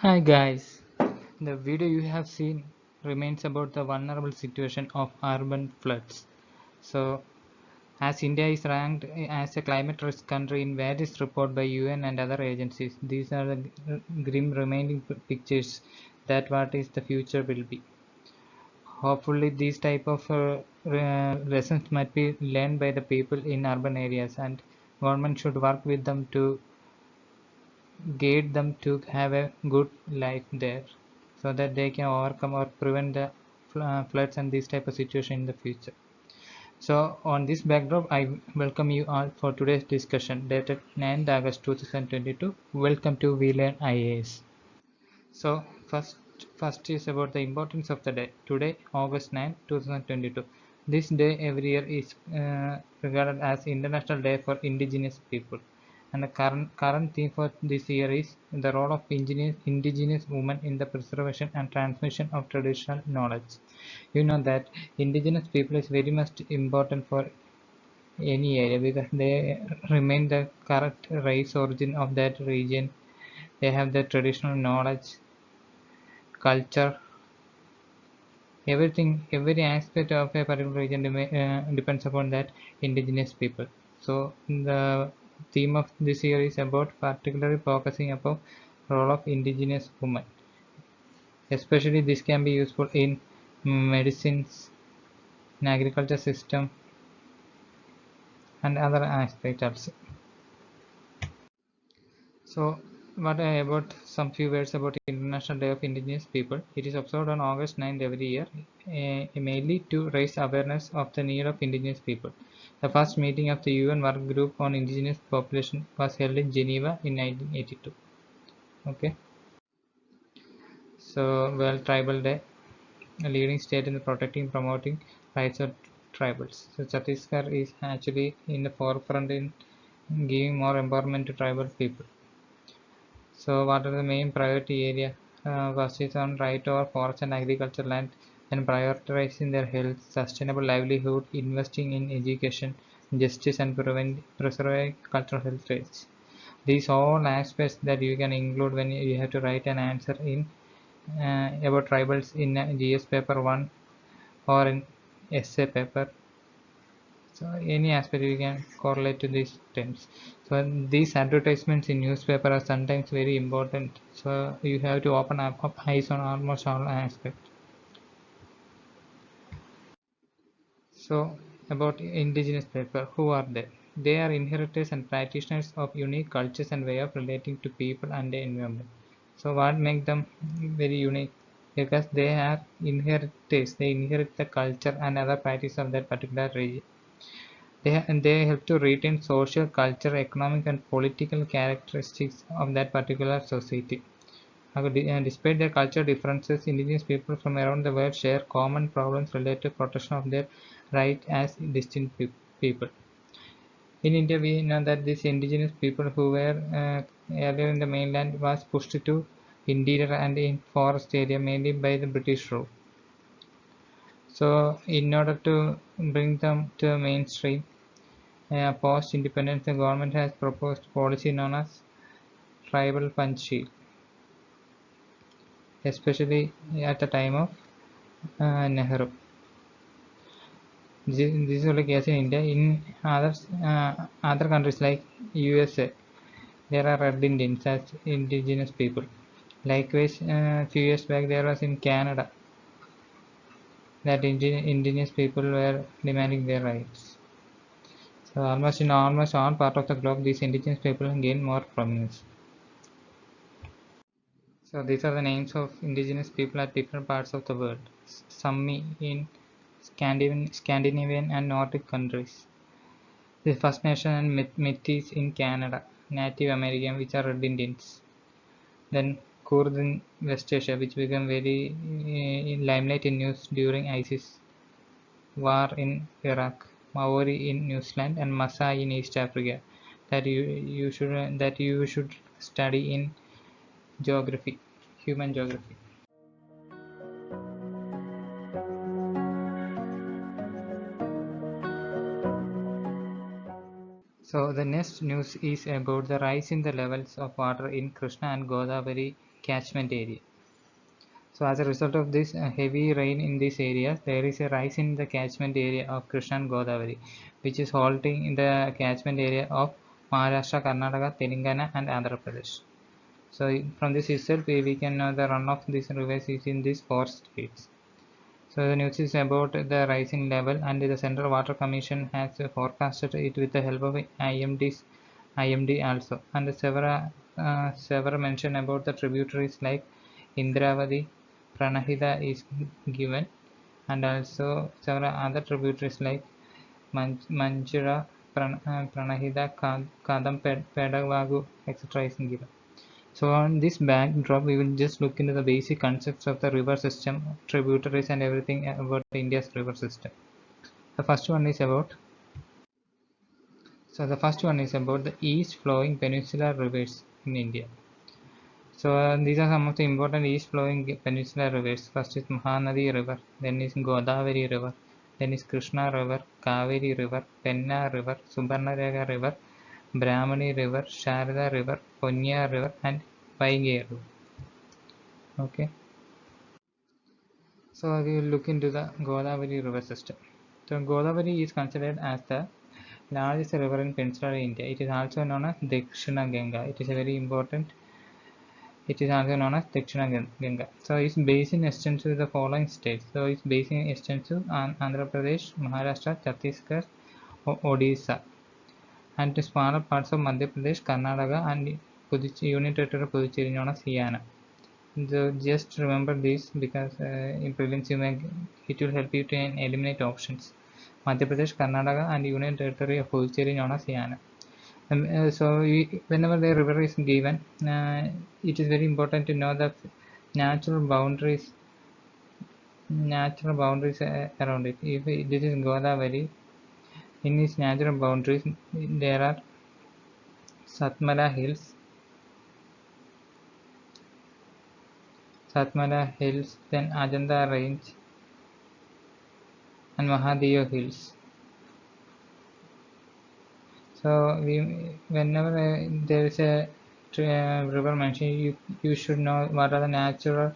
Hi guys, the video you have seen remains about the vulnerable situation of urban floods. So, as India is ranked as a climate risk country in various reports by UN and other agencies, these are the grim remaining pictures that what is the future will be. Hopefully, these type of lessons might be learned by the people in urban areas, and government should work with them to guide them to have a good life there so that they can overcome or prevent the floods and this type of situation in the future. So on this backdrop, I welcome you all for today's discussion dated 9th August 2022. Welcome to We Learn IAS. So first is about the importance of the day. Today, August 9, 2022. This day every year is regarded as International Day for Indigenous People. And the current theme for this year is the role of indigenous women in the preservation and transmission of traditional knowledge. You know that indigenous people is very much important for any area because they remain the correct race origin of that region. They have the traditional knowledge, culture, everything, every aspect of a particular region depends upon that indigenous people. So the theme of this year is about particularly focusing upon role of indigenous women. Especially this can be useful in medicines, in agriculture system, and other aspects also. So, what about some few words about International Day of Indigenous People? It is observed on August 9th every year, mainly to raise awareness of the need of indigenous people. The first meeting of the UN Work Group on Indigenous Population was held in Geneva in 1982. Okay, so World Tribal Day, a leading state in the protecting promoting rights of tribals. So Chhattisgarh is actually in the forefront in giving more empowerment to tribal people. So what are the main priority area? First is on right over forest and agriculture land, then prioritizing their health, sustainable livelihood, investing in education, justice and preserving cultural heritage. These all aspects that you can include when you have to write an answer in about tribals in GS paper 1 or in essay paper. So any aspect you can correlate to these terms. So these advertisements in newspaper are sometimes very important. So you have to open up eyes on almost all aspects. So about indigenous people, who are they? They are inheritors and practitioners of unique cultures and way of relating to people and the environment. So what makes them very unique? Because they are inheritors. They inherit the culture and other practice of that particular region. They help to retain social, cultural, economic, and political characteristics of that particular society. Despite their cultural differences, indigenous people from around the world share common problems related to protection of their rights as distinct people. In India, we know that these indigenous people who were earlier in the mainland was pushed to interior and in forest area mainly by the British rule. So, in order to bring them to mainstream, post-independence, the government has proposed policy known as tribal punch, especially at the time of Nehru. This is only case in India. In other countries like USA, there are red Indians as indigenous people. Likewise, a few years back there was in Canada that indigenous people were demanding their rights. So almost all part of the globe, these indigenous people gain more prominence. So these are the names of indigenous people at different parts of the world. Sami in Scandinavian and Nordic countries. The First Nation and Métis in Canada. Native American, which are Red Indians. Then Kurd in West Asia, which became very in limelight in news during ISIS war in Iraq. Maori in New Zealand and Maasai in East Africa. That you should study in geography, human geography. So the next news is about the rise in the levels of water in Krishna and Godavari catchment area. So as a result of this heavy rain in these areas, there is a rise in the catchment area of Krishna and Godavari, which is halting in the catchment area of Maharashtra, Karnataka, Telangana and Andhra Pradesh. So from this itself, we can know the run of these rivers is in these four states. So the news is about the rising level, and the Central Water Commission has forecasted it with the help of IMD also. And several mention about the tributaries like Indravati, Pranahida is given, and also several other tributaries like Manjira, Pranahida, Kadam, Pedavagu, etc. is given. So on this backdrop, we will just look into the basic concepts of the river system, tributaries and everything about India's river system. The first one is about the east flowing peninsular rivers in India. So these are some of the important east flowing peninsular rivers. First is Mahanadi River, then is Godavari River, then is Krishna River, Kaveri River, Penna River, Subarnarekha River, Brahmani River, Sharada River, Ponya River and Vaigai River. Okay. So we will look into the Godavari river system. So Godavari is considered as the largest river in peninsular India. It is also known as Dakshina Ganga. It is a very important. It is also known as Dakshina Ganga. So its basin extends to the following states. So its basin extends to Andhra Pradesh, Maharashtra, Chhattisgarh, Odisha, and to smaller parts of Madhya Pradesh, Karnataka, and Union Territory of Puducherry known as Haryana. So just remember this because in prelims it will help you to eliminate options. Madhya Pradesh, Karnataka and Union Territory of Puducherry known as Haryana. Whenever the river is given, it is very important to know the natural boundaries around it. If this is Godavari, in its natural boundaries there are Satmala Hills, then Ajanta Range and Mahadev Hills. So whenever there is a river mentioned, you should know what are the natural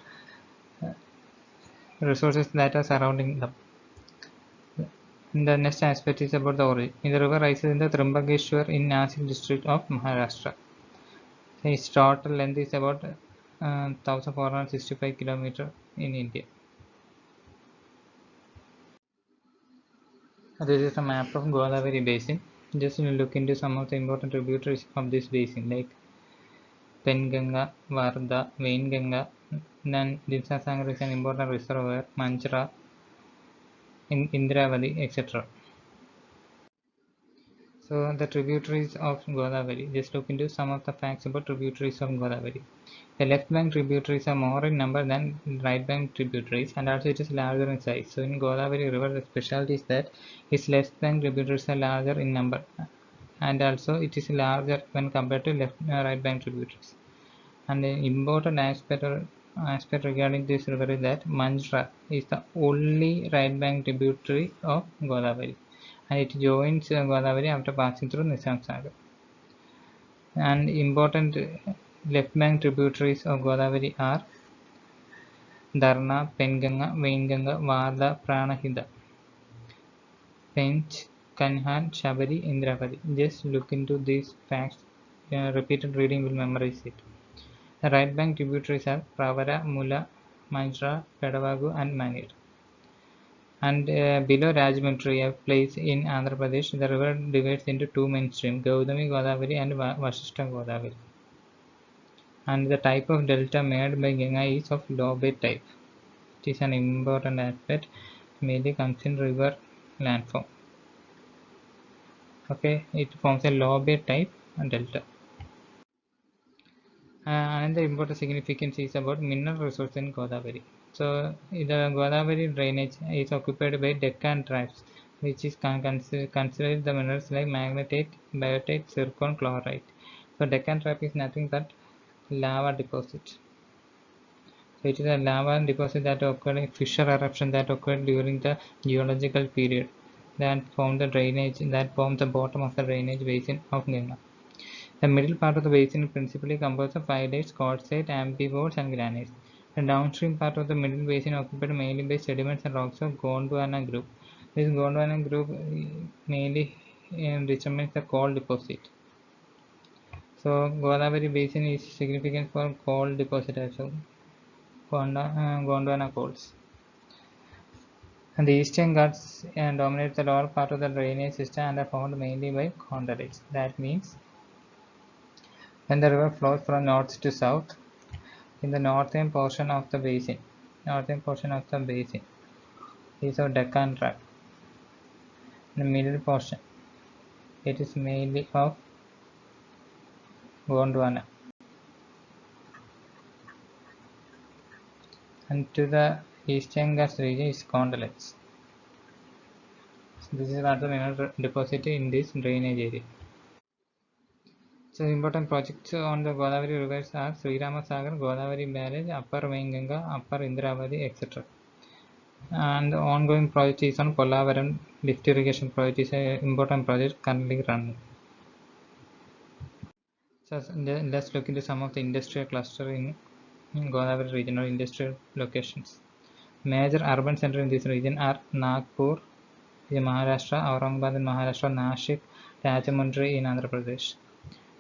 resources that are surrounding them. And the next aspect is about the origin. The river rises in the Trimbakeshwar in Nasik district of Maharashtra. So its total length is about 1465 km in India. This is a map of Godavari basin. Just look into some of the important tributaries of this basin like Penganga, Varda, Vainganga, then Dinsasagar is an important reservoir, Manchara, Indravati, etc. So the tributaries of Godavari. Just look into some of the facts about tributaries of Godavari. The left bank tributaries are more in number than right bank tributaries, and also it is larger in size. So in Godavari river, the specialty is that its left bank tributaries are larger in number, and also it is larger when compared to right bank tributaries. And an important aspect regarding this river is that Manjra is the only right bank tributary of Godavari, and it joins Godavari after passing through Nizamsagar. And important left bank tributaries of Godavari are Dharna, Penganga, Vainganga, Varda, Pranahida, Pench, Kanhan, Shabari, Indravati. Just look into these facts. Repeated reading will memorize it. The right bank tributaries are Pravara, Mula, Manjra, Pedavagu and Manir. And below Rajahmundry, a place in Andhra Pradesh, the river divides into two main streams, Gaudami Godavari and Vasishta Godavari. And the type of delta made by Ganga is of low bed type. It is an important aspect, mainly comes in river landform. Okay, it forms a low bed type and delta. Another important significance is about mineral resource in Godavari. So the Godavari drainage is occupied by Deccan tracts, which is considered the minerals like magnetite, biotite, zircon, chlorite. So Deccan trap is nothing but lava deposit. So it is a lava deposit that occurred in fissure eruption that occurred during the geological period that formed the bottom of the drainage basin of Ganga. The middle part of the basin is principally composed of phyllates, quartzite, amphiboles, and granites. The downstream part of the middle basin occupied mainly by sediments and rocks of Gondwana group. This Gondwana group mainly determines the coal deposit. So Godavari basin is significant for coal deposit also, Gondwana coals. And the eastern Ghats dominate the lower part of the drainage system and are formed mainly by conglomerates. That means when the river flows from north to south, in the northern portion of the basin is of Deccan Tract. In the middle portion, it is mainly of Gondwana. And to the eastern Ghats region is conglomerates. So this is what the mineral deposit in this drainage area. So important projects on the Godavari rivers are Sri Ramasagar, Godavari Barrage, Upper Vainganga, Upper Indravati, etc. And the ongoing project is on Pollavaram lift irrigation project is an important project currently running. So let's look into some of the industrial cluster in Godavari region or industrial locations. Major urban centers in this region are Nagpur in Maharashtra, Aurangabad in Maharashtra, Nashik, Rajahmundry in Andhra Pradesh.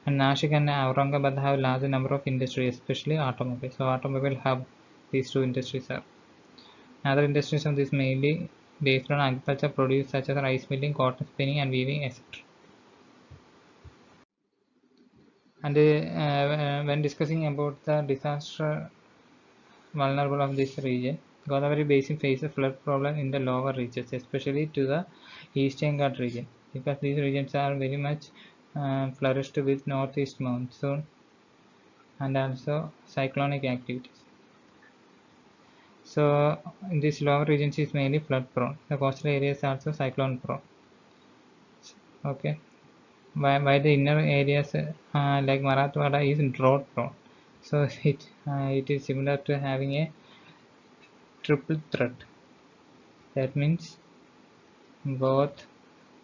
And Nashik and Aurangabad have large number of industries, especially automobiles. So automobile hub these two industries are. Other industries of this mainly based on agriculture produce such as rice milling, cotton spinning and weaving, etc. And when discussing about the disaster vulnerable of this region, Godavari Basin faces flood problem in the lower reaches, especially to the eastern Ghat region, because these regions are very much flourished with northeast monsoon and also cyclonic activities. So in this lower regions is mainly flood prone. The coastal areas are also cyclone prone. Okay. By the inner areas like Marathwada is drought prone. So it is similar to having a triple threat. That means both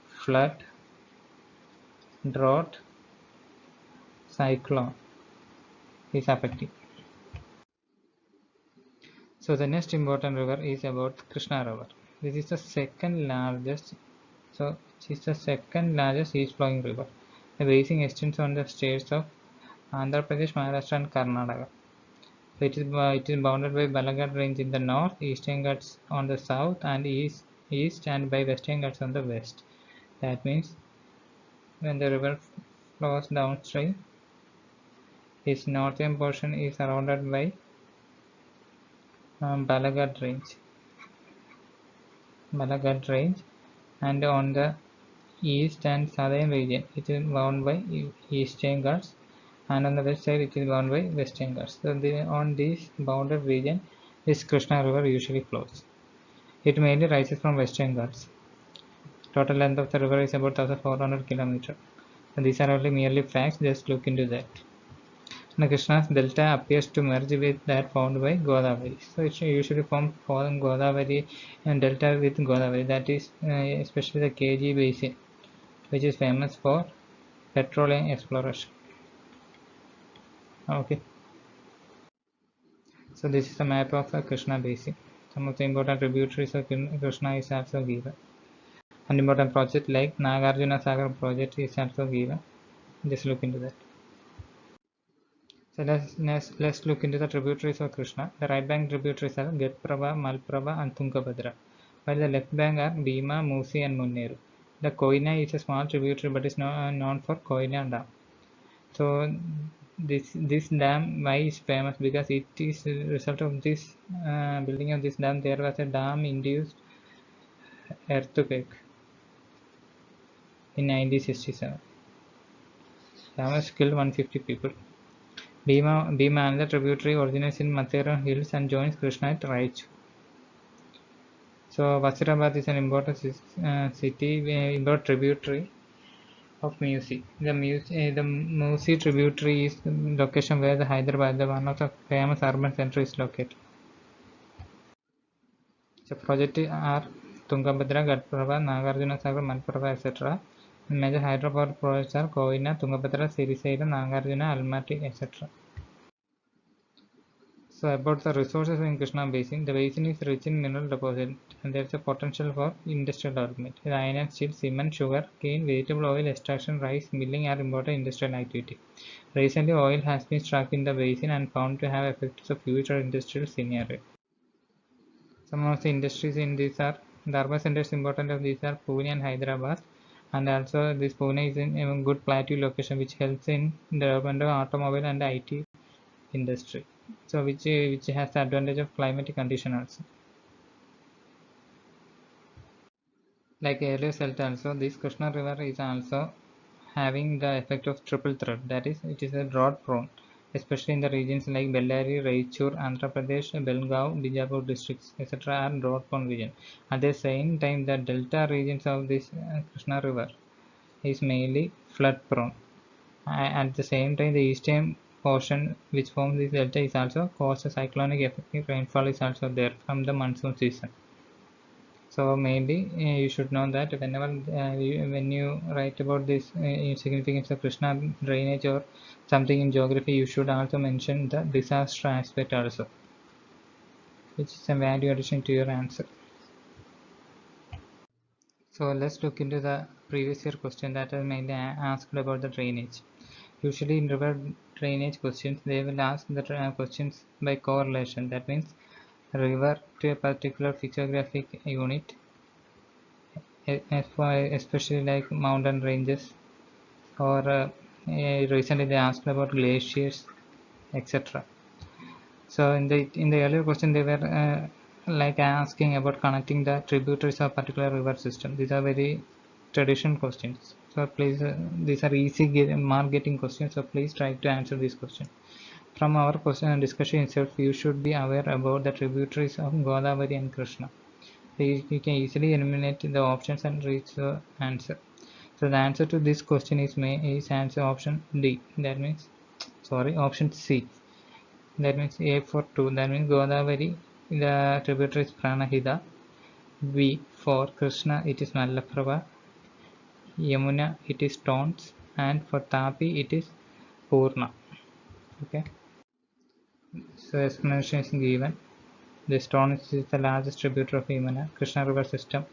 flood, drought, cyclone is affecting. So the next important river is about Krishna River. This is the second largest. So it is the second largest east flowing river. The basin extends on the states of Andhra Pradesh, Maharashtra, and Karnataka. So it is bounded by Balaghat Range in the north, Eastern Ghats on the south and east, and by Western Ghats on the west. That means when the river flows downstream, its northern portion is surrounded by Balaghat Range, and on the east and southern region it is bound by Eastern Ghats, and on the west side it is bound by Western Ghats. So on this bounded region, this Krishna River usually flows. It mainly rises from Western Ghats. Total length of the river is about 1400 km. These are only merely facts, just look into that. And Krishna's delta appears to merge with that formed by Godavari. So it usually forms Godavari and delta with Godavari. That is especially the KG basin, which is famous for petroleum exploration. Okay. So this is a map of Krishna basin. Some of the important tributaries of Krishna is also given. An important project like Nagarjuna Sagar project is also given. Just look into that. So let's look into the tributaries of Krishna. The right bank tributaries are Gatprabha, Malprabha and Tungabhadra, while the left bank are Bhima, Musi and Munneru. The Koina is a small tributary but is known for Koina Dam. So this dam, why is famous? Because it is a result of this building of this dam. There was a dam induced earthquake in 1967. Damage killed 150 people. Bhima another tributary originates in Matheran Hills and joins Krishna at Raichur. So Vasirabad is an important city, important tributary of Musi. The Musi tributary is the location where the Hyderabad, one of the famous urban center, is located. So projects are Tungabhadra, Gatprabha, Nagarjuna Sagar, Malprabha, etc. Major hydropower projects are Koina, Tungabhadra, Sirisailam, Nagarjuna, Almaty, etc. So about the resources in Krishna Basin, the basin is rich in mineral deposits and there is a potential for industrial development. The iron, steel, cement, sugar, cane, vegetable oil extraction, rice, milling are important industrial activity. Recently, oil has been struck in the basin and found to have affected the future industrial scenario. Some of the industries in these are the urban centers important of these are Pune and Hyderabad, and also this Pune is in a good plateau location which helps in the development of automobile and IT industry. So which has the advantage of climatic condition also. Like earlier said also, this Krishna river is also having the effect of triple threat, that is, it is a drought prone, especially in the regions like Bellary, Raichur, Andhra Pradesh, Belgaum, Bijapur districts, etc. are drought prone region. At the same time, the delta regions of this Krishna river is mainly flood prone. At the same time, the eastern portion which forms this delta is also caused a cyclonic effect. Rainfall is also there from the monsoon season. So maybe you should know that whenever when you write about this significance of Krishna drainage or something in geography, you should also mention the disaster aspect also, which is a value addition to your answer. So let's look into the previous year question that is mainly asked about the drainage. Usually in river drainage questions, they will ask the questions by correlation. That means river to a particular physiographic unit, especially like mountain ranges, or recently they asked about glaciers, etc. So in the earlier question they were like asking about connecting the tributaries of particular river system. These are very traditional questions. So please, these are easy mark getting questions. So please try to answer this question. From our question and discussion itself, you should be aware about the tributaries of Godavari and Krishna. You can easily eliminate the options and reach the answer. So the answer to this question is answer option D. That means, sorry, option C. That means A for 2. That means Godavari, the tributary is Pranahida. B for Krishna, it is Malaprabha. Yamuna, it is Tons. And for Tapi, it is Purna. Okay. So explanation is given. The Tons is the largest tributary of Yamuna. Krishna river system.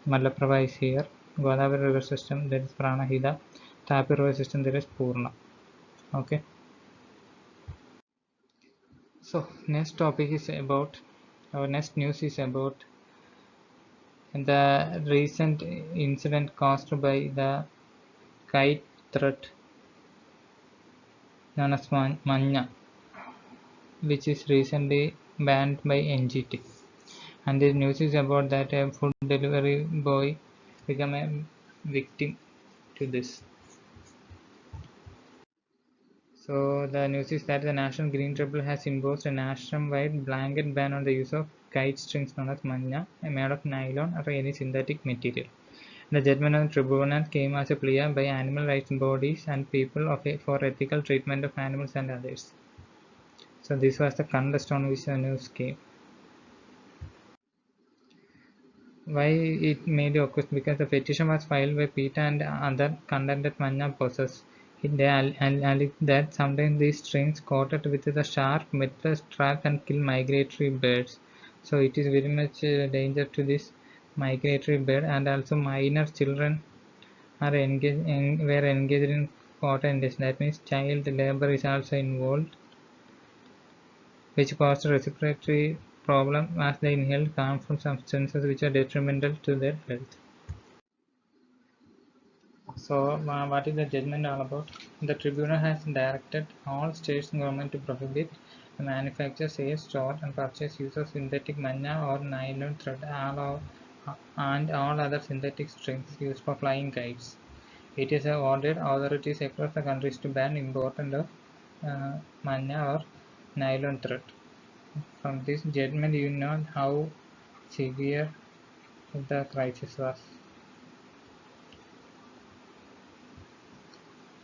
Malaprabha is here. Godavari river system, that is Pranahida. Tapi river system, that is Purna. Okay. So next topic is about, our next news is about the recent incident caused by the kite threat known as Manya, which is recently banned by NGT. And the news is about that a food delivery boy became a victim to this. So the news is that the National Green Tribunal has imposed a nationwide blanket ban on the use of kite strings known as manya, made of nylon or any synthetic material. The judgment of the tribunal came as a plea by animal rights bodies and people for ethical treatment of animals and others. So this was the context on which the news came. Why it made occur? Because the petition was filed by PETA and other contended manya possessors. They alleged that sometimes these strings coated with the sharp metal trap and kill migratory birds. So it is very much danger to this migratory bird, and also minor children are were engaged in cotton industry. That means child labor is also involved, which caused respiratory problem as they inhaled harmful substances which are detrimental to their health. So, what is the judgment all about? The tribunal has directed all states government to prohibit the manufacture, sale, store, and purchase use of synthetic manya or nylon thread and all other synthetic strings used for flying kites. It has ordered authorities across the countries to ban import of manya or nylon thread. From this judgment, you know how severe the crisis was.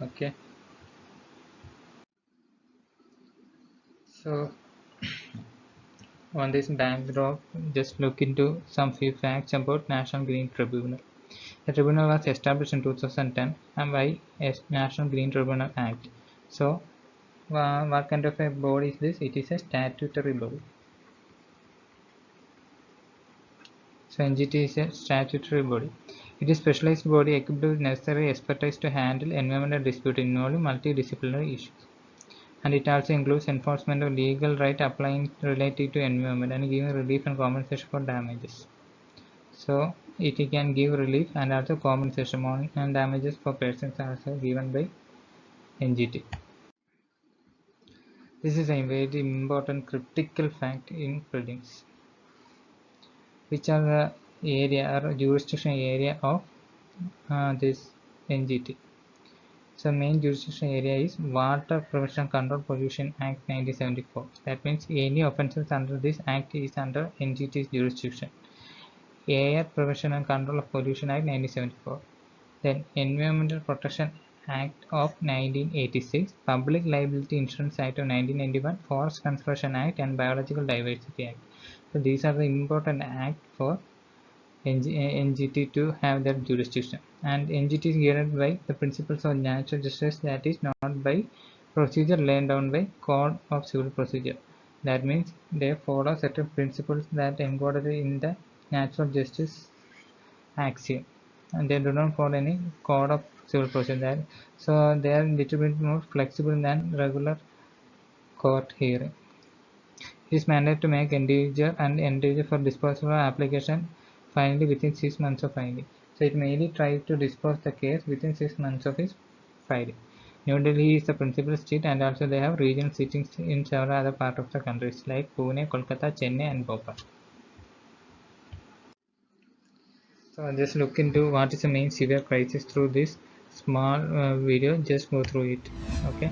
Okay. So on this backdrop, just look into some few facts about National Green Tribunal. The tribunal was established in 2010 and by a National Green Tribunal Act. So, what kind of a body is this? It is a statutory body. So, NGT is a statutory body. It is a specialized body equipped with necessary expertise to handle environmental disputes involving multidisciplinary issues. And it also includes enforcement of legal right applying related to environment and giving relief and compensation for damages. So it can give relief and also compensation and damages for persons also given by NGT. This is a very important critical fact in prelims. Which are the area or jurisdiction area of this NGT? So main jurisdiction area is Water Prevention Control Pollution Act 1974. That means any offences under this act is under NGT's jurisdiction. Air Prevention and Control of Pollution Act 1974. Then Environmental Protection Act of 1986, Public Liability Insurance Act of 1991, Forest Conservation Act and Biological Diversity Act. So these are the important acts for NGT to have their jurisdiction, and NGT is guided by the principles of natural justice, that is not by procedure laid down by Code of Civil Procedure. That means they follow certain principles that encoded in the natural justice axiom, and they do not follow any Code of Civil Procedure. So they are a little bit more flexible than regular court hearing. It is mandated to make individual for disposal or application finally within 6 months of filing. So it mainly tries to dispose the case within 6 months of its filing. New Delhi is the principal state, and also they have regional sittings in several other parts of the countries like Pune, Kolkata, Chennai and Bhopal. So just look into what is the main severe crisis through this small video. Just go through it. Okay.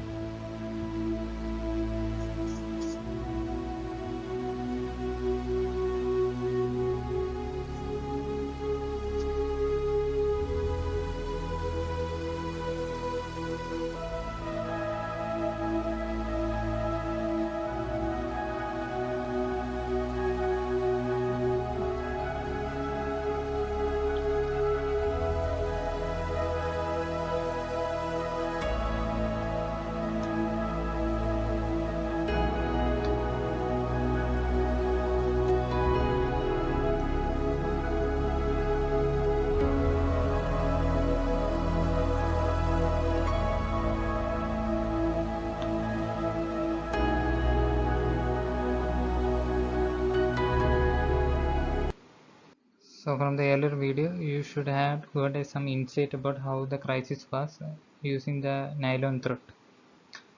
So from the earlier video, you should have got some insight about how the crisis was using the nylon thread.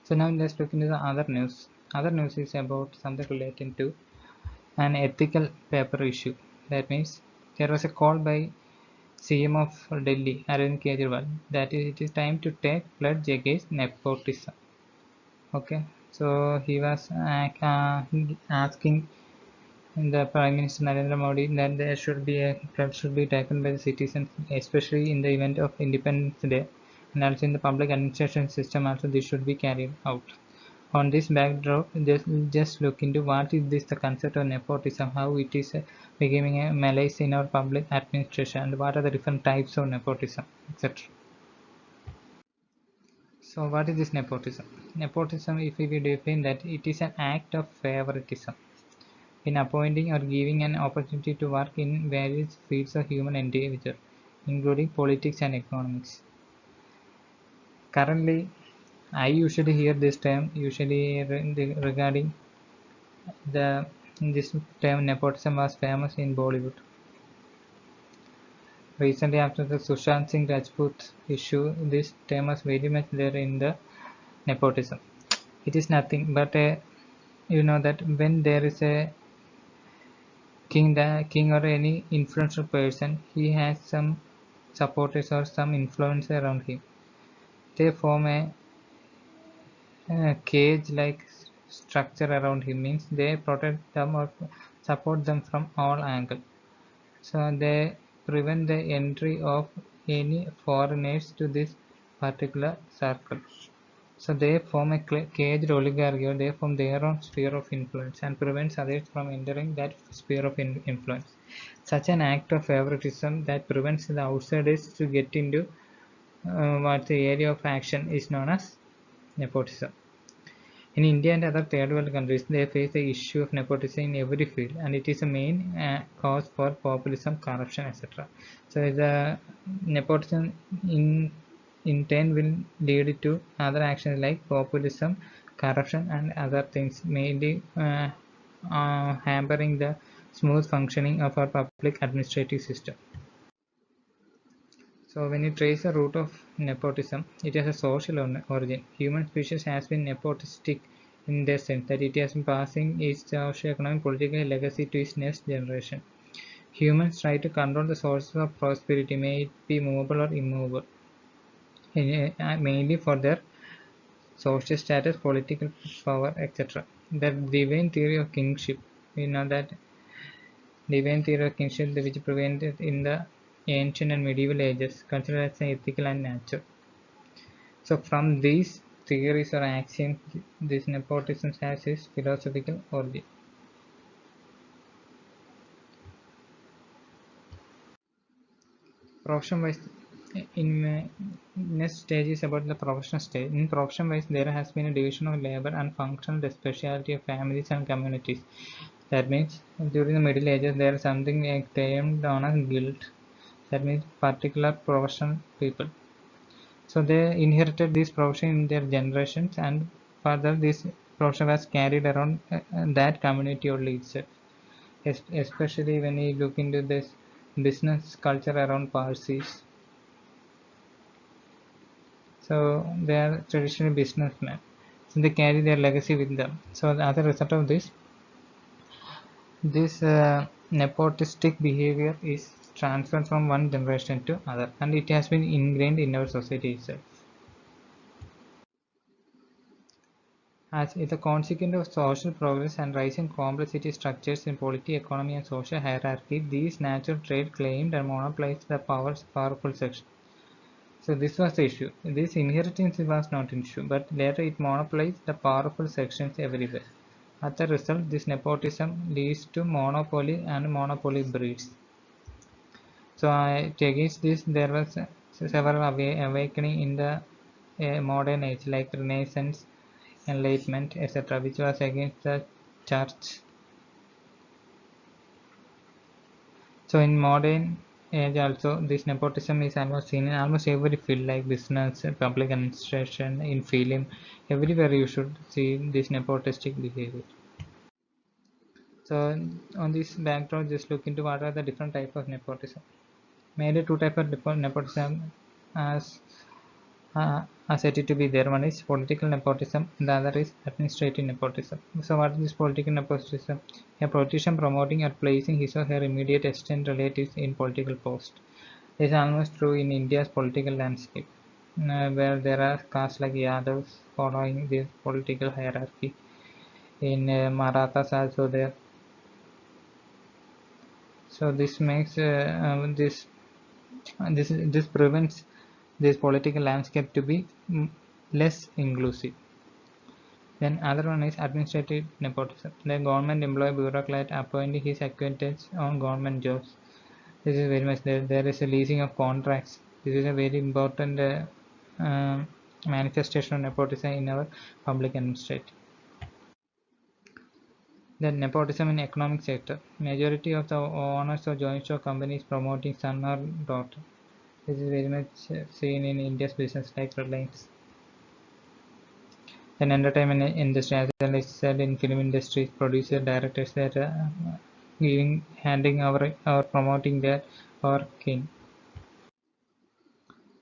So now let's look into the other news. Other news is about something related to an ethical paper issue. That means there was a call by CM of Delhi, Arvind Kejriwal, that it is time to take pledge against nepotism. Okay, so he was asking the Prime Minister Narendra Modi that there should be a pledge should be taken by the citizens, especially in the event of Independence Day, and also in the public administration system also this should be carried out. On this backdrop, just look into what is this the concept of nepotism, how it is becoming a malaise in our public administration, and what are the different types of nepotism, etc. So what is this nepotism? Nepotism, if we define that, it is an act of favoritism in appointing or giving an opportunity to work in various fields of human endeavor, including politics and economics. Currently, I usually hear this term regarding this term nepotism was famous in Bollywood. Recently, after the Sushant Singh Rajput issue, this term was very much there in the nepotism. It is nothing but you know that when there is a king or any influential person, he has some supporters or some influence around him. They form a cage like structure around him, means they protect them or support them from all angles. So they prevent the entry of any foreigners to this particular circle. So they form a caged oligarchy, or they form their own sphere of influence and prevents others from entering that sphere of influence. Such an act of favoritism that prevents the outsiders to get into what the area of action is known as nepotism. In India and other third world countries, they face the issue of nepotism in every field, and it is a main cause for populism, corruption, etc. So the nepotism in turn will lead to other actions like populism, corruption, and other things, mainly hampering the smooth functioning of our public administrative system. So when you trace the root of nepotism, it has a social origin. Human species has been nepotistic in the sense that it has been passing its socio-economic political legacy to its next generation. Humans try to control the sources of prosperity, may it be movable or immovable, mainly for their social status, political power, etc. The divine theory of kingship, we know that divine theory of kingship which prevailed in the ancient and medieval ages, considered as ethical and natural. So from these theories or axioms, this nepotism has its philosophical origin. Profession wise, in next stage is about the professional stage. In profession wise, there has been a division of labor and functional specialty of families and communities. That means during the Middle Ages, there is something termed known as guild. That means particular professional people. So they inherited this profession in their generations, and further this profession was carried around that community only itself. Especially when you look into this business culture around Parsis. So they are traditionally businessmen. So they carry their legacy with them. So the other result of this nepotistic behavior is transferred from one generation to other, and it has been ingrained in our society itself. As a consequence of social progress and rising complexity structures in polity, economy, and social hierarchy, these natural traits claimed and monopolized the powerful section. So this was the issue. This inheritance was not an issue, but later it monopolized the powerful sections everywhere. As a result, this nepotism leads to monopoly, and monopoly breeds. So against this, there was several awakening in the modern age, like Renaissance, Enlightenment, etc., which was against the church. So in modern age also, this nepotism is almost seen in almost every field, like business, public administration, in film, everywhere you should see this nepotistic behavior. So on this backdrop, just look into what are the different types of nepotism. Mainly two types of nepotism as are said to be there. One is political nepotism, the other is administrative nepotism. So what is this political nepotism? A politician promoting or placing his or her immediate extended relatives in political post. This is almost true in India's political landscape, where there are castes like Yadavs following this political hierarchy. In Marathas also there. So this makes this prevents this political landscape to be less inclusive. Then other one is administrative nepotism. The government employee bureaucrat appointing his acquaintance on government jobs. This is very much there. There is a leasing of contracts. This is a very important uh, manifestation of nepotism in our public administration. Then nepotism in economic sector. Majority of the owners of joint stock companies promoting son or daughter. This is very much seen in India's business like Reliance. Then entertainment industry, as well as said in film industries, producer, directors that are handing or promoting their or king.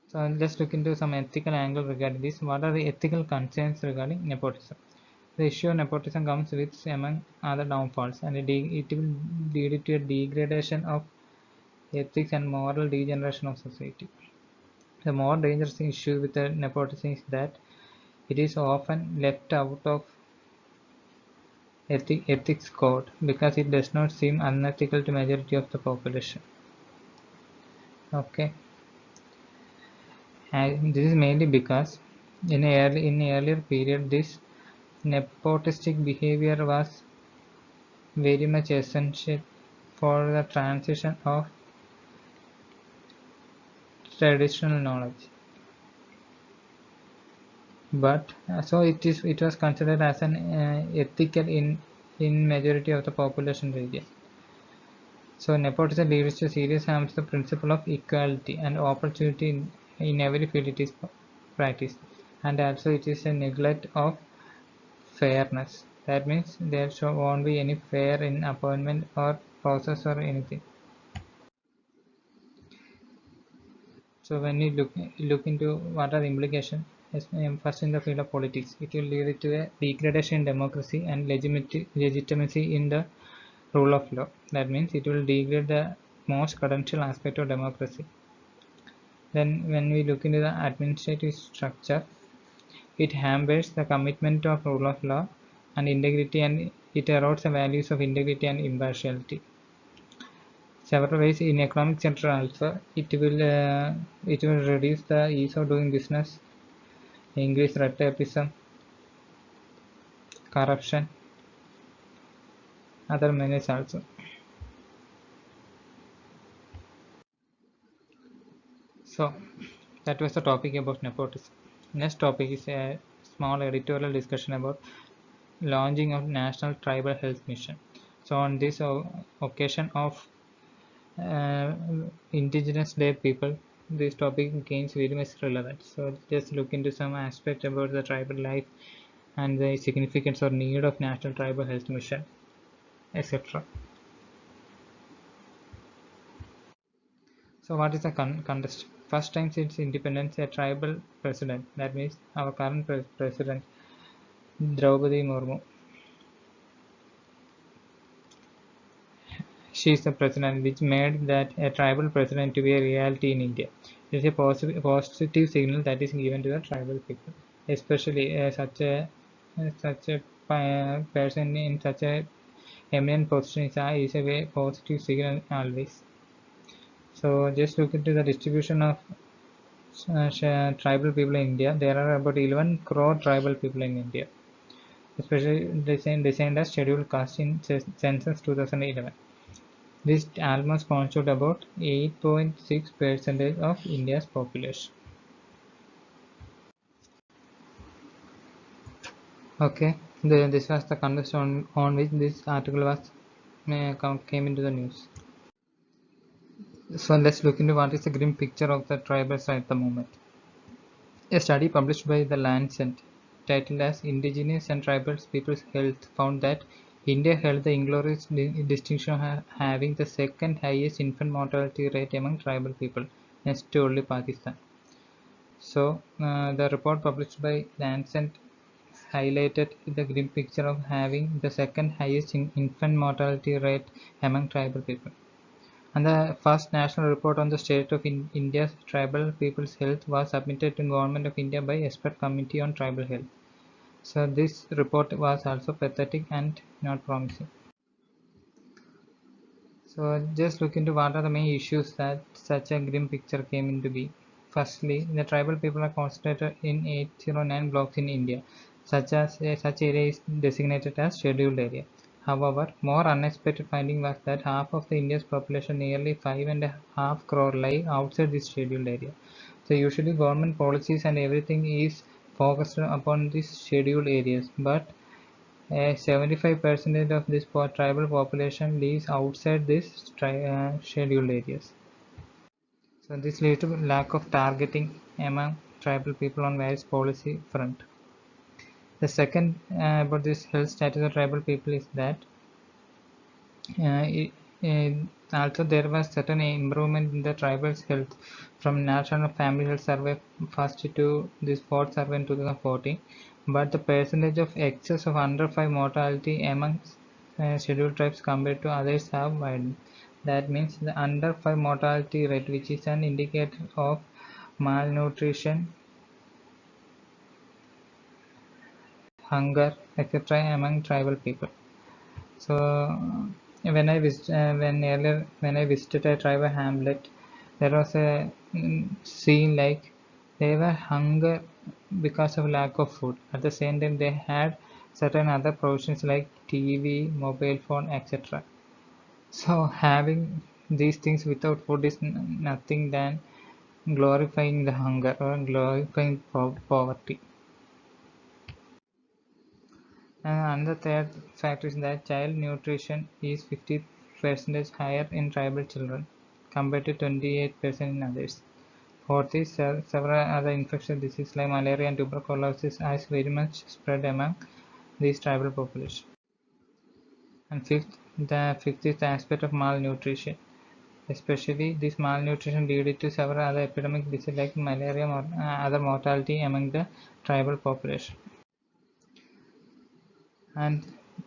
So let's look into some ethical angle regarding this. What are the ethical concerns regarding nepotism? The issue of nepotism comes with, among other downfalls, and it will lead to a degradation of ethics and moral degeneration of society. The more dangerous issue with the nepotism is that it is often left out of ethics code because it does not seem unethical to majority of the population. Okay, and this is mainly because in earlier period this nepotistic behavior was very much essential for the transition of traditional knowledge. But so it was considered as an ethical in majority of the population region. So nepotism leads to serious harm to the principle of equality and opportunity in every field it is practiced, and also it is a neglect of fairness. That means there won't be any fair in appointment or process or anything. So when you look into what are the implications, first in the field of politics, it will lead to a degradation in democracy and legitimacy in the rule of law. That means it will degrade the most credential aspect of democracy. Then when we look into the administrative structure, it hampers the commitment of rule of law and integrity, and it erodes the values of integrity and impartiality. Several ways in economic sector also, it will reduce the ease of doing business, increase red tapeism, corruption, other menace also. So that was the topic about nepotism. Next topic is a small editorial discussion about launching of National Tribal Health Mission. So on this occasion of uh, Indigenous Day people, this topic gains very much relevance. So just look into some aspect about the tribal life and the significance or need of National Tribal Health Mission, etc. So what is the contest? First time since independence, a tribal president, that means our current president Draupadi Murmu, she is the president, which made that a tribal president to be a reality in India. It is a positive signal that is given to the tribal people, especially such a person in such a eminent position is a very positive signal always. So just look into the distribution of tribal people in India. There are about 11 crore tribal people in India, especially designed as scheduled caste in census 2011. This almost constitutes about 8.6% of India's population. Okay, this was the context on which this article was came into the news. So let's look into what is the grim picture of the tribals at the moment. A study published by The Lancet, titled as Indigenous and Tribal People's Health, found that India held the inglorious distinction of having the second highest infant mortality rate among tribal people, next to only Pakistan. So, the report published by Lancet highlighted the grim picture of having the second highest infant mortality rate among tribal people. And the first national report on the state of India's tribal people's health was submitted to the Government of India by Expert Committee on Tribal Health. So this report was also pathetic and not promising. So just look into what are the main issues that such a grim picture came into being. Firstly, the tribal people are concentrated in 809 blocks in India, such area is designated as scheduled area. However, more unexpected finding was that half of the India's population, nearly 5.5 crore, lie outside this scheduled area. So usually government policies and everything is focused upon these scheduled areas, but 75% of this tribal population lives outside these scheduled areas. So this leads to lack of targeting among tribal people on various policy front. The second about this health status of tribal people is that it, also there was certain improvement in the tribal's health from National Family Health Survey first to this fourth survey in 2014, but the percentage of excess of under 5 mortality among scheduled tribes compared to others have widened. That means the under 5 mortality rate, which is an indicator of malnutrition, hunger, etc. among tribal people. So when I visited a tribal hamlet, there was a scene like they were hunger because of lack of food. At the same time, they had certain other provisions like TV, mobile phone, etc. So having these things without food is nothing than glorifying the hunger or glorifying poverty. And the third factor is that child nutrition is 50% higher in tribal children compared to 28% in others. Fourth is several other infectious diseases like malaria and tuberculosis is very much spread among these tribal populations. And the fifth is the aspect of malnutrition. Especially this malnutrition leading to several other epidemic diseases like malaria or other mortality among the tribal population. And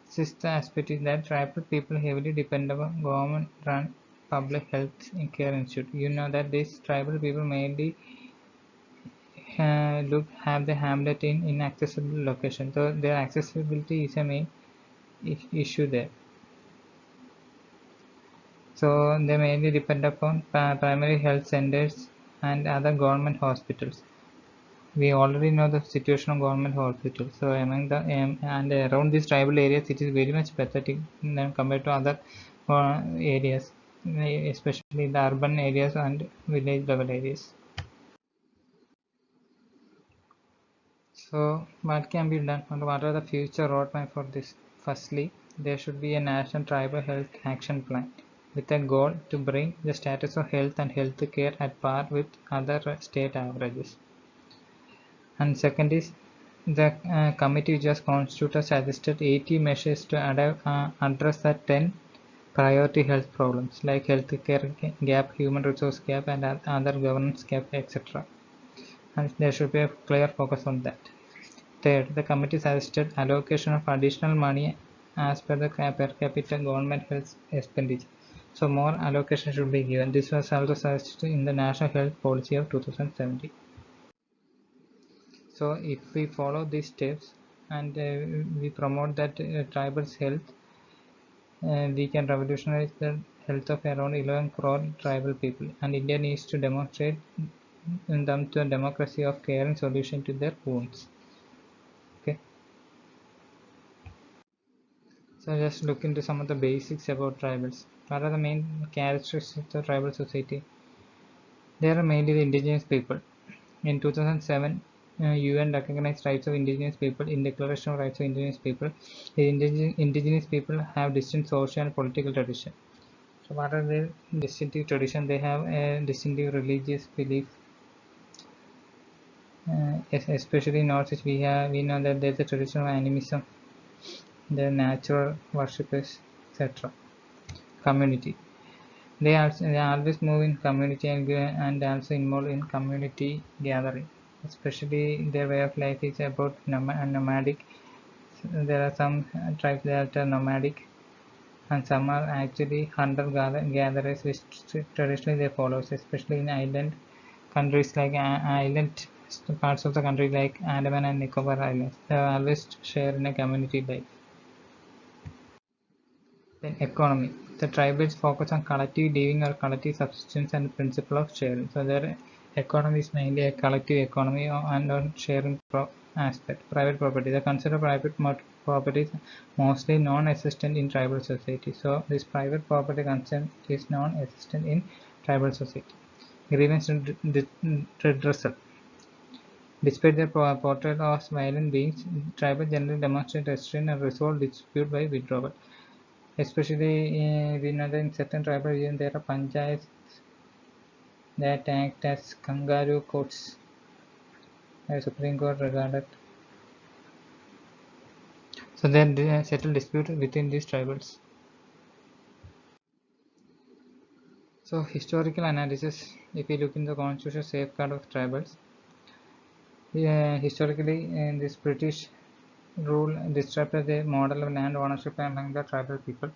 sixth aspect is that tribal people heavily depend on government-run public health care institute. You know that these tribal people mainly have the hamlet in inaccessible location, so their accessibility is a main issue there. So they mainly depend upon primary health centers and other government hospitals. We already know the situation of government hospitals. So among the and around these tribal areas, it is very much pathetic than compared to other areas, especially the urban areas and village level areas. So what can be done and what are the future roadmap for this? Firstly, there should be a national tribal health action plan with a goal to bring the status of health and health care at par with other state averages. And second is the committee just constituted suggested 80 measures to address the 10 priority health problems like healthcare gap, human resource gap, and other governance gap, etc. And there should be a clear focus on that. Third, the committee suggested allocation of additional money as per the per capita government health expenditure. So more allocation should be given. This was also suggested in the National Health Policy of 2017. So if we follow these steps and we promote that tribal's health, we can revolutionize the health of around 11 crore tribal people, and India needs to demonstrate in them to a democracy of caring solution to their wounds. Okay. So just look into some of the basics about tribals. What are the main characteristics of tribal society? They are mainly the indigenous people. In 2007, UN recognized rights of indigenous people in Declaration of Rights of Indigenous People. The indigenous people have distinct social and political tradition. So what are their distinctive tradition? They have a distinctive religious belief. Especially in Northeast, we know that there is a tradition of animism, the natural worshippers, etc. Community. They always move in community and also involved in community gathering. Especially their way of life is about nomadic. There are some tribes that are nomadic, and some are actually hunter-gatherers, which traditionally they follow, especially in island countries like island parts of the country like Andaman and Nicobar Islands. They always share in a community life. Then economy. The tribals focus on collective living or collective subsistence and principle of sharing. So their economy is mainly a collective economy and on sharing aspect. Private property. The concept of private property is mostly non-existent in tribal society. So this private property concept is non-existent in tribal society. Grievance redressal. Despite their portrait as violent beings, tribal generally demonstrate restraint and resolve dispute by withdrawal. Especially we know that in certain tribal regions there are panchayats that act as kangaroo courts. The Supreme Court regarded. So they settle disputes within these tribals. So historical analysis, if we look in the constitutional safeguard of tribals, historically this British rule disrupted the model of land ownership among the tribal people.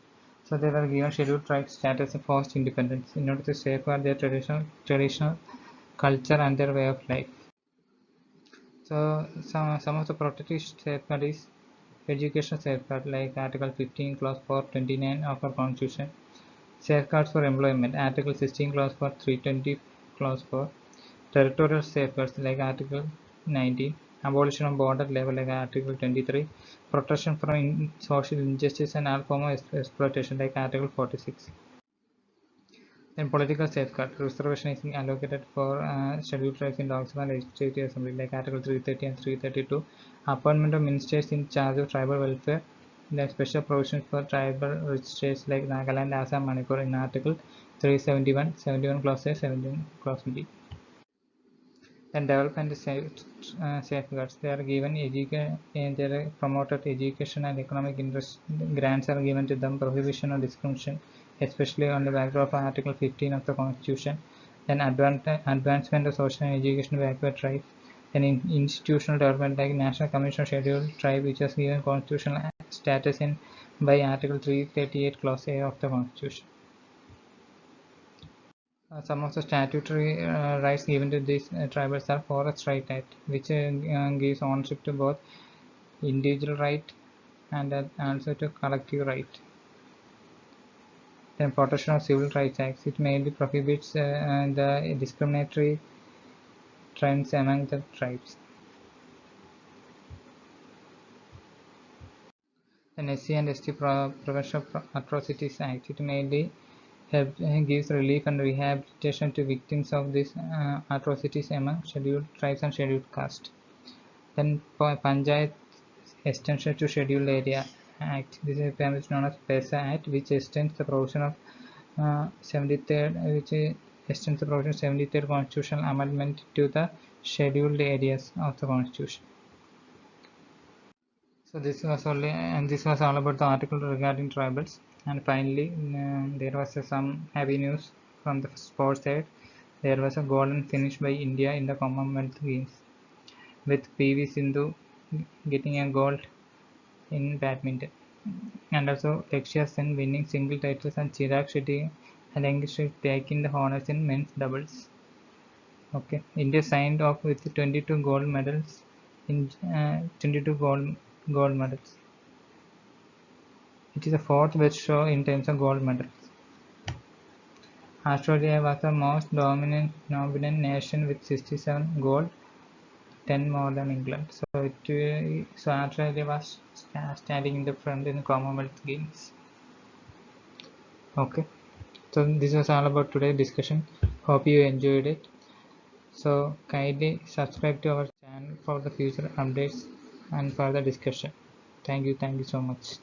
So they were given scheduled tribe status of forced independence in order to safeguard their traditional culture and their way of life. So some of the protective safeguard is education safeguard like Article 15 Clause 429 of our Constitution. Safeguards for employment, Article 16 Clause 4 320 Clause 4. Territorial safeguards like Article 19. abolition of border level like Article 23, protection from social injustice and all form of exploitation like Article 46. Then political safeguard, reservation is allocated for scheduled tribes in Lok Sabha and Legislative Assembly like Article 330 and 332. Appointment of ministers in charge of tribal welfare, like special provisions for tribal rich states like Nagaland, Assam, Manipur in Article 371, 71 clause A, 17 clause B. Then development safeguards. They are given and they are promoted education and economic interest. Grants are given to them. Prohibition of discrimination, especially on the backdrop of Article 15 of the Constitution. Then advancement of social and education backward tribes. Then institutional development like National Commission of Scheduled Tribe, which was given constitutional status in by Article 338 Clause A of the Constitution. Some of the statutory rights given to these tribals are Forest Right Act, which gives ownership to both individual right and also to collective right. Then Protection of Civil Rights Act, it mainly prohibits the discriminatory trends among the tribes. Then SC and ST Prevention of Atrocities Act, it mainly gives relief and rehabilitation to victims of these atrocities among scheduled tribes and scheduled caste. Then Panchayat Extension to Scheduled Area Act. This is known as PESA Act, which extends the provision of 73rd Constitutional Amendment to the scheduled areas of the Constitution. So this was all about the article regarding tribals. And finally, there was some happy news from the sports side. There was a golden finish by India in the Commonwealth Games, with PV Sindhu getting a gold in badminton, and also Lakshya Sen winning single titles and Chirag Shetty and Ankish taking the honors in men's doubles. Okay, India signed off with 22 gold medals in 22 gold medals. It is the fourth best show in terms of gold medals. Australia was the most dominant nation with 67 gold, 10 more than England. So Australia was standing in the front in the Commonwealth Games. Okay, so this was all about today's discussion. Hope you enjoyed it. So kindly subscribe to our channel for the future updates and further discussion. Thank you so much.